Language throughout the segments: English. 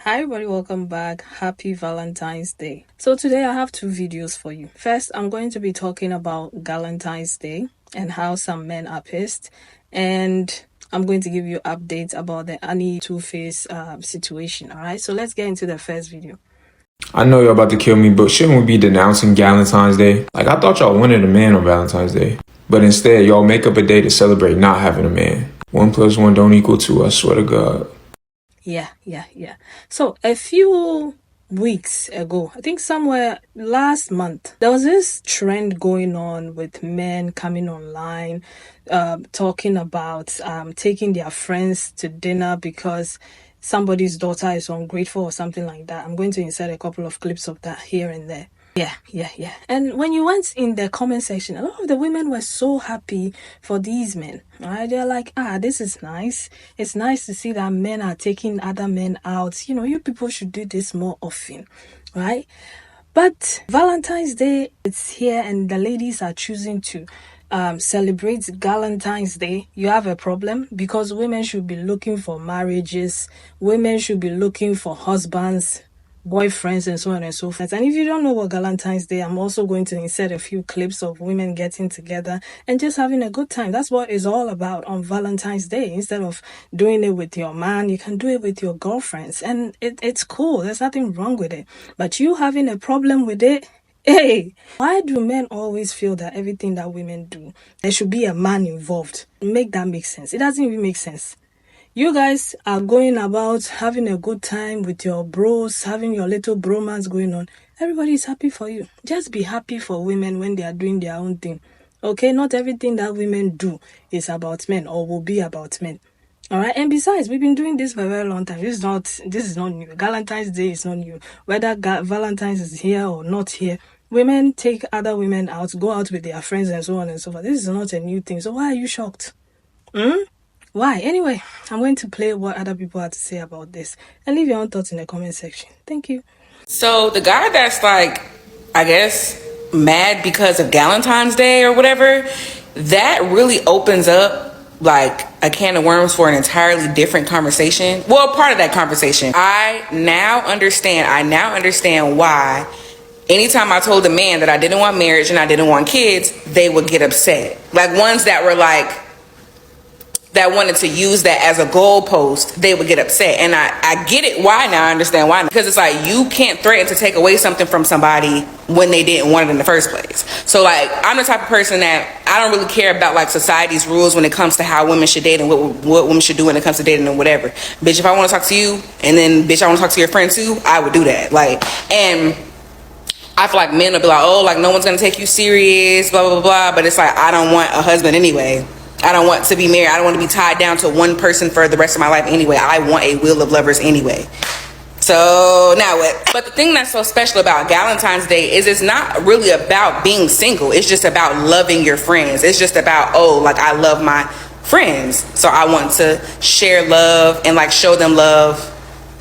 Hi everybody, welcome back. Happy Valentine's Day. So today I have two videos for you. First, I'm going to be talking about Galentine's Day and how some men are pissed. And I'm going to give you updates about the Annie Two-Face situation. Alright, so let's get into the first video. I know y'all about to kill me, but shouldn't we be denouncing Galentine's Day? Like, I thought y'all wanted a man on Valentine's Day. But instead, y'all make up a day to celebrate not having a man. 1 + 1 don't equal 2, I swear to God. Yeah. So a few weeks ago, I think somewhere last month, there was this trend going on with men coming online, talking about taking their friends to dinner because somebody's daughter is ungrateful or something like that. I'm going to insert a couple of clips of that here and there. Yeah. And when you went in the comment section, a lot of the women were so happy for these men. Right? They're like, this is nice. It's nice to see that men are taking other men out. You know, you people should do this more often, right? But Valentine's Day, it's here and the ladies are choosing to celebrate Galentine's Day. You have a problem because women should be looking for marriages. Women should be looking for husbands, boyfriends, and so on and so forth. And if you don't know what Galentine's Day, I'm also going to insert a few clips of women getting together and just having a good time. That's what it's all about on Valentine's Day. Instead of doing it with your man, you can do it with your girlfriends, and it's cool. There's nothing wrong with it. But you having a problem with it, hey, why do men always feel that everything that women do, there should be a man involved? Make that make sense. It doesn't even make sense. You guys are going about having a good time with your bros, having your little bromance going on. Everybody is happy for you. Just be happy for women when they are doing their own thing. Okay, not everything that women do is about men or will be about men. Alright, and besides, we've been doing this for a very long time. This is not new. Galentine's Day is not new. Whether Valentine's is here or not here, women take other women out, go out with their friends and so on and so forth. This is not a new thing. So why are you shocked? Why? Anyway, I'm going to play what other people have to say about this and leave your own thoughts in the comment section. Thank you. So the guy that's like, I guess, mad because of Galentine's Day or whatever, that really opens up like a can of worms for an entirely different conversation. Well, part of that conversation. I now understand why anytime I told a man that I didn't want marriage and I didn't want kids, they would get upset. Like ones that were like, that wanted to use that as a goalpost, they would get upset. And I get it why now. I understand why. Because it's like you can't threaten to take away something from somebody when they didn't want it in the first place. So like I'm the type of person that I don't really care about like society's rules when it comes to how women should date and what women should do when it comes to dating and whatever. Bitch, if I want to talk to you and then bitch I want to talk to your friend too, I would do that. Like, and I feel like men will be like, oh, like no one's gonna take you serious, blah blah blah. But it's like I don't want a husband anyway. I don't want to be married. I don't want to be tied down to one person for the rest of my life anyway. I want a wheel of lovers anyway. So now what? But the thing that's so special about Galentine's Day is it's not really about being single. It's just about loving your friends. It's just about, oh, like I love my friends. So I want to share love and like show them love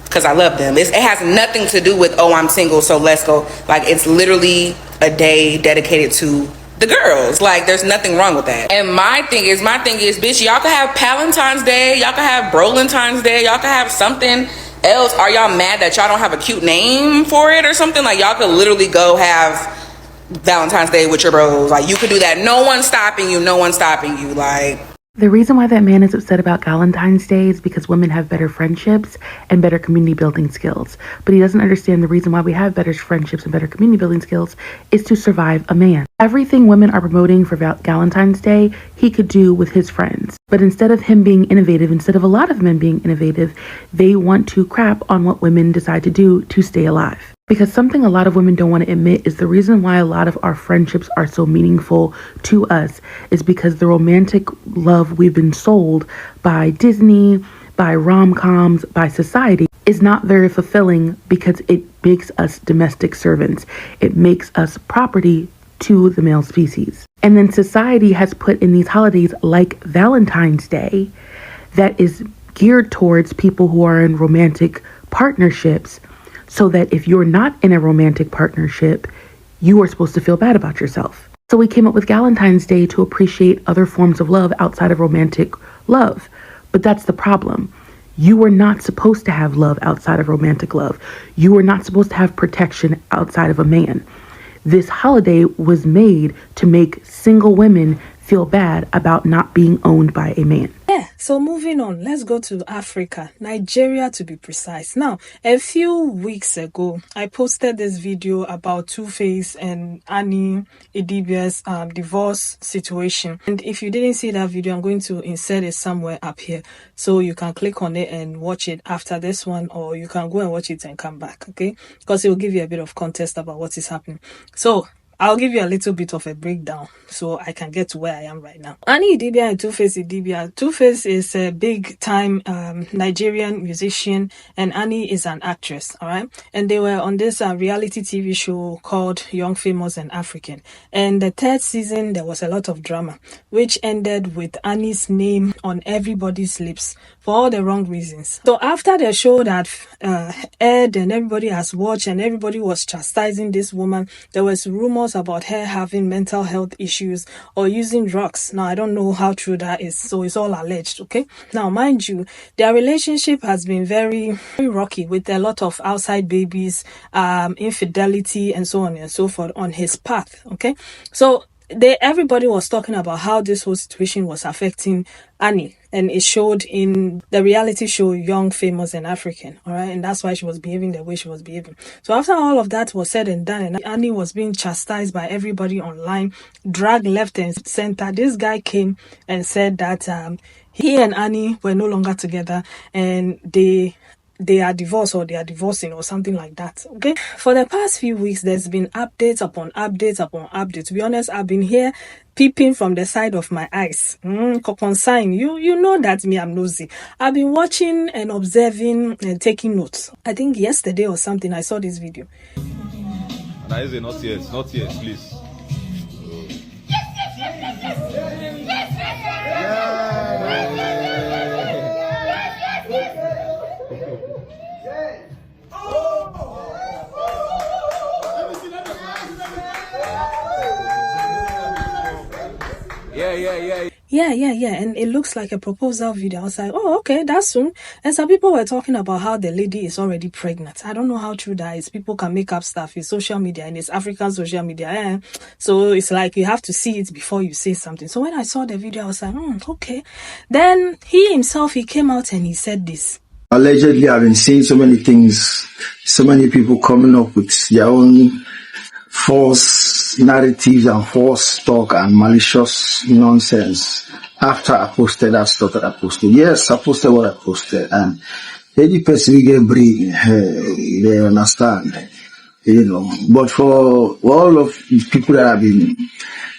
because I love them. It has nothing to do with, oh, I'm single, so let's go. Like it's literally a day dedicated to the girls. Like there's nothing wrong with that. And my thing is bitch, y'all can have Palentine's Day, y'all can have Brolentine's Day, y'all can have something else. Are y'all mad that y'all don't have a cute name for it or something? Like y'all could literally go have Valentine's Day with your bros. Like you could do that. No one's stopping you. Like the reason why that man is upset about Galentine's Day is because women have better friendships and better community building skills. But he doesn't understand the reason why we have better friendships and better community building skills is to survive a man. Everything women are promoting for Galentine's Day, he could do with his friends. But instead of him being innovative, instead of a lot of men being innovative, they want to crap on what women decide to do to stay alive. Because something a lot of women don't want to admit is the reason why a lot of our friendships are so meaningful to us is because the romantic love we've been sold by Disney, by rom-coms, by society is not very fulfilling because it makes us domestic servants. It makes us property to the male species. And then society has put in these holidays like Valentine's Day that is geared towards people who are in romantic partnerships, so that if you're not in a romantic partnership, you are supposed to feel bad about yourself. So we came up with Galentine's Day to appreciate other forms of love outside of romantic love. But that's the problem. You were not supposed to have love outside of romantic love. You were not supposed to have protection outside of a man. This holiday was made to make single women feel bad about not being owned by a man. Yeah, so moving on, let's go to Africa, Nigeria to be precise. Now, a few weeks ago, I posted this video about Two-Face and Annie Idibia's divorce situation. And if you didn't see that video, I'm going to insert it somewhere up here. So you can click on it and watch it after this one, or you can go and watch it and come back, okay? Because it will give you a bit of context about what is happening. So, I'll give you a little bit of a breakdown so I can get to where I am right now. Annie Idibia and Two-Face Idibia. Two-Face is a big-time Nigerian musician, and Annie is an actress, all right? And they were on this reality TV show called Young, Famous, and African. And the third season, there was a lot of drama, which ended with Annie's name on everybody's lips for all the wrong reasons. So after the show that aired and everybody has watched and everybody was chastising this woman, there was rumors about her having mental health issues or using drugs. Now, I don't know how true that is, so it's all alleged, okay? Now, mind you, their relationship has been very, very rocky with a lot of outside babies, infidelity, and so on and so forth on his path, okay? So, everybody was talking about how this whole situation was affecting Annie, and it showed in the reality show Young, Famous, and African, all right? And that's why she was behaving the way she was behaving. So after all of that was said and done, and Annie was being chastised by everybody online, dragged left and center, this guy came and said that he and Annie were no longer together, and they are divorced, or they are divorcing, or something like that, okay? For the past few weeks, there's been updates upon updates upon updates. To be honest, I've been here peeping from the side of my eyes. Consign, you know that me, I'm nosy. I've been watching and observing and taking notes. I think yesterday or something, I saw this video. Not yet, please. Yeah. And it looks like a proposal video. I was like, oh, okay, that's soon. And some people were talking about how the lady is already pregnant. I don't know how true that is. People can make up stuff. It's social media, and it's African social media. So it's like you have to see it before you say something. So when I saw the video, I was like, okay. Then he himself, he came out and he said this. Allegedly, I've been seeing so many things, so many people coming up with their own false narratives and false talk and malicious nonsense after I posted that stuff that I posted. Yes, I posted what I posted, and any person will get brain, they understand, But for all of these people that have been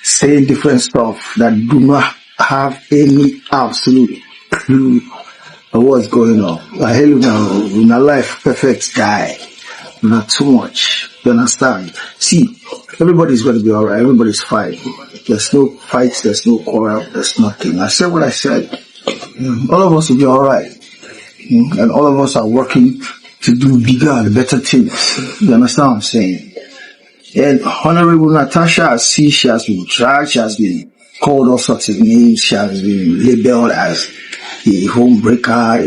saying different stuff that do not have any absolute clue of what's going on, I hell now, in a life perfect guy. Not too much. You understand? See, everybody's going to be alright. Everybody's fine. There's no fights. There's no quarrel. There's nothing. I said what I said. All of us will be alright. And all of us are working to do bigger and better things. You understand what I'm saying? And Honorable Natasha, I see she has been dragged. She has been called all sorts of names. She has been labeled as a homebreaker,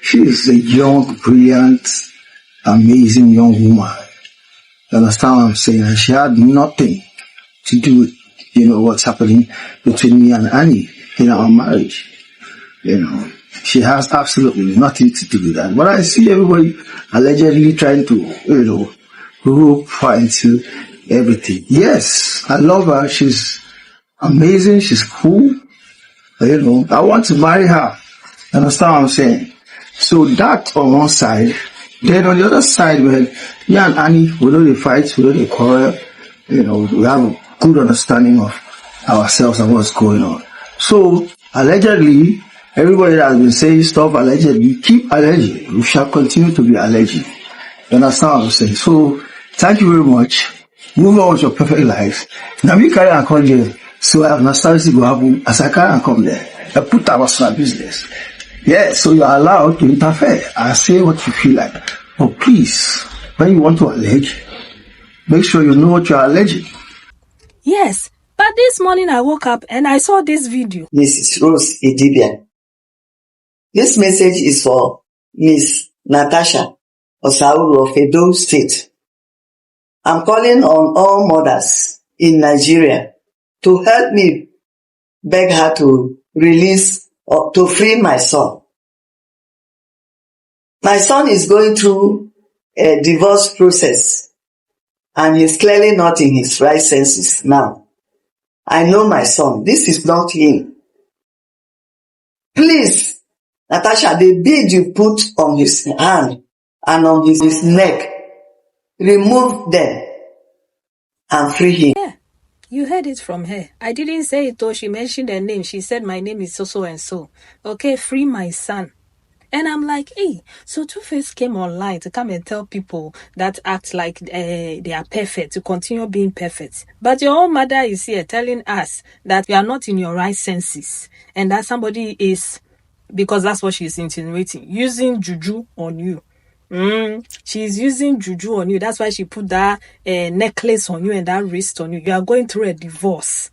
She is a young, brilliant, amazing young woman. You understand what I'm saying? And she had nothing to do with, what's happening between me and Annie in our marriage. She has absolutely nothing to do with that. But I see everybody allegedly trying to, rope her into everything. Yes, I love her. She's amazing. She's cool. I want to marry her. You understand what I'm saying? So that on one side, then on the other side, when me and Annie, we don't fight, we don't quarrel, we have a good understanding of ourselves and what's going on. So allegedly, everybody that has been saying stuff allegedly, keep alleging. We shall continue to be alleging. You understand what I'm saying? So thank you very much. Move on with your perfect life. Now we carry and come there. So I have not started to go happen as I carry and come there. I put our business. Yeah, so you are allowed to interfere and say what you feel like. But please, when you want to allege, make sure you know what you are alleging. Yes, but this morning I woke up and I saw this video. This is Rose Idibia. This message is for Miss Natasha Osauru of Edo State. I'm calling on all mothers in Nigeria to help me beg her to release or to free my son. My son is going through a divorce process and he's clearly not in his right senses now. I know my son. This is not him. Please, Natasha, the bead you put on his hand and on his neck, remove them and free him. Yeah, you heard it from her. I didn't say it though. She mentioned her name. She said, my name is so and so. Okay, free my son. And I'm like, hey, so Two-Face came online to come and tell people that act like they are perfect, to continue being perfect. But your own mother is here telling us that you are not in your right senses. And that somebody is, because that's what she's insinuating, using juju on you. She's using juju on you. That's why she put that necklace on you and that wrist on you. You are going through a divorce.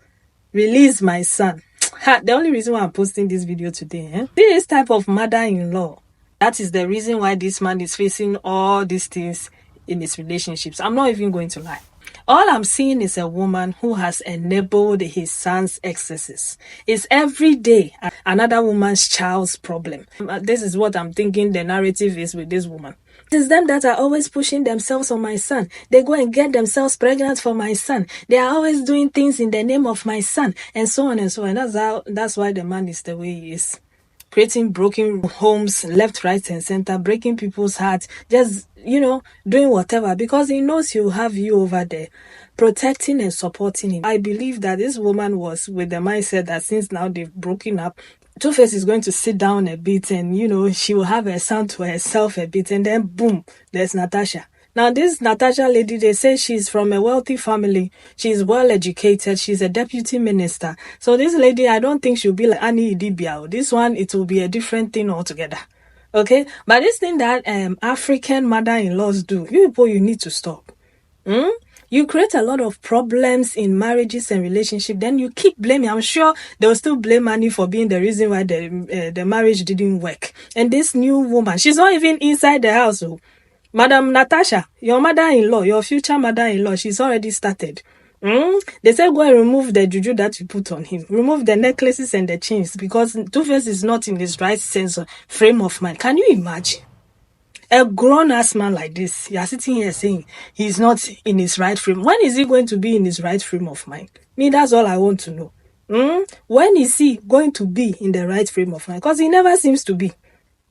Release my son. The only reason why I'm posting this video today, this type of mother-in-law, that is the reason why this man is facing all these things in his relationships. I'm not even going to lie. All I'm seeing is a woman who has enabled his son's excesses. It's every day another woman's child's problem. This is what I'm thinking the narrative is with this woman. It's them that are always pushing themselves on my son. They go and get themselves pregnant for my son. They are always doing things in the name of my son, and so on and so on. That's why the man is the way he is. Creating broken homes left, right, and center, breaking people's hearts, just, doing whatever, because he knows he'll have you over there, protecting and supporting him. I believe that this woman was with the mindset that since now they've broken up, Two-Face is going to sit down a bit and, she will have her son to herself a bit, and then boom, there's Natasha. Now, this Natasha lady, they say she's from a wealthy family. She's well educated. She's a deputy minister. So this lady, I don't think she'll be like Annie Idibia. This one, it will be a different thing altogether. Okay? But this thing that African mother-in-laws do, you people, you need to stop. You create a lot of problems in marriages and relationships. Then you keep blaming. I'm sure they'll still blame Annie for being the reason why the marriage didn't work. And this new woman, she's not even inside the house. Madam Natasha, your mother-in-law, your future mother-in-law, she's already started. They say go and remove the juju that you put on him. Remove the necklaces and the chains, because Two-Face is not in his right sense of frame of mind. Can you imagine? A grown-ass man like this, you're sitting here saying he's not in his right frame. When is he going to be in his right frame of mind? Me, that's all I want to know. When is he going to be in the right frame of mind? Because he never seems to be.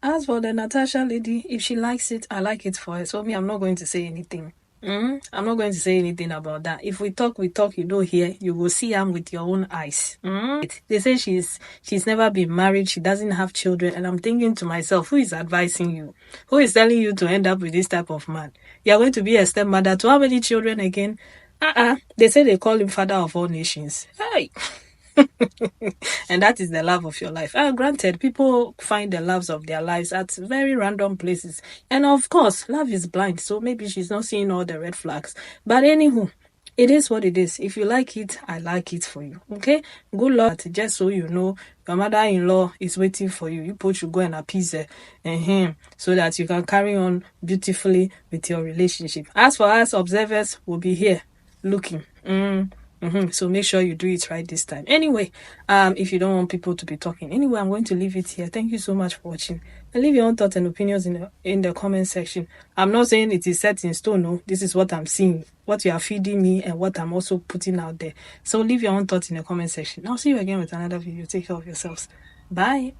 As for the Natasha lady, if she likes it, I like it for her. So me, I'm not going to say anything. I'm not going to say anything about that. If we talk, you don't hear. You will see her with your own eyes. They say she's never been married. She doesn't have children. And I'm thinking to myself, who is advising you? Who is telling you to end up with this type of man? You're going to be a stepmother to how many children again? They say they call him father of all nations. Hey! And that is the love of your life. Granted, people find the loves of their lives at very random places. And of course, love is blind. So maybe she's not seeing all the red flags. But anywho, it is what it is. If you like it, I like it for you. Okay? Good luck. Just so you know, your mother-in-law is waiting for you. You both should go and appease her and him so that you can carry on beautifully with your relationship. As for us, observers will be here looking. So make sure you do it right this time. Anyway, if you don't want people to be talking. Anyway, I'm going to leave it here. Thank you so much for watching. And leave your own thoughts and opinions in the comment section. I'm not saying it is set in stone. No, this is what I'm seeing, what you are feeding me, and what I'm also putting out there. So leave your own thoughts in the comment section. I'll see you again with another video. Take care of yourselves. Bye.